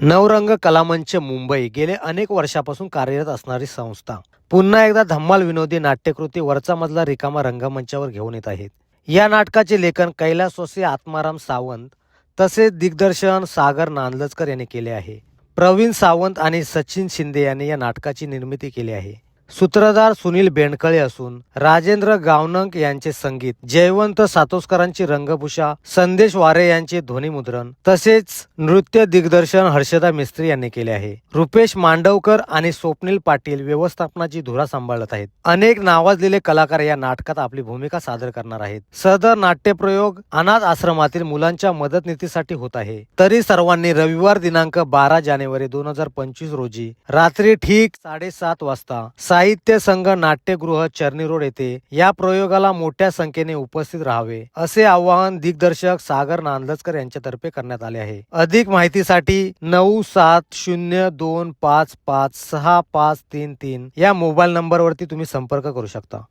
नवरंग कलामंच मुंबई गेले अनेक वर्षापासून कार्यरत असणारी संस्था पुन्हा एकदा धम्माल विनोदी नाट्यकृती वरचा मजला रिकामा रंगमंचावर घेऊन येत आहेत. या नाटकाचे लेखन कैलासवासी आत्माराम सावंत तसेच दिग्दर्शन सागर नांदलचकर यांनी केले आहे. प्रवीण सावंत आणि सचिन शिंदे यांनी या नाटकाची निर्मिती केली आहे. सूत्रधार सुनील बेंडकळे असून राजेंद्र गावनंक यांचे संगीत, जयवंत सातोसकरांची रंगभूषा, संदेश वारे यांचे ध्वनिमुद्रण तसेच नृत्य दिग्दर्शन हर्षदा मिस्त्री यांनी केले आहे. रुपेश मांडवकर आणि स्वप्नील पाटील व्यवस्थापनाची धुरा सांभाळत आहेत. अनेक नावाजलेले कलाकार या नाटकात आपली भूमिका सादर करणार आहेत. सदर नाट्यप्रयोग अनाथ आश्रमातील मुलांच्या मदतनीतीसाठी होत आहे. तरी सर्वांनी रविवार दिनांक 12 जानेवारी 2025 रोजी रात्री ठीक 7:30 वाजता साहित्य संघ नाट्यगृह चर्नी रोड येथे या प्रयोगाला मोठ्या संख्येने उपस्थित राहावे असे आवाहन दिग्दर्शक सागर नांदलचकर यांच्यातर्फे करण्यात आले आहे. अधिक माहितीसाठी 9702556533 या मोबाईल नंबरवरती तुम्ही संपर्क करू शकता.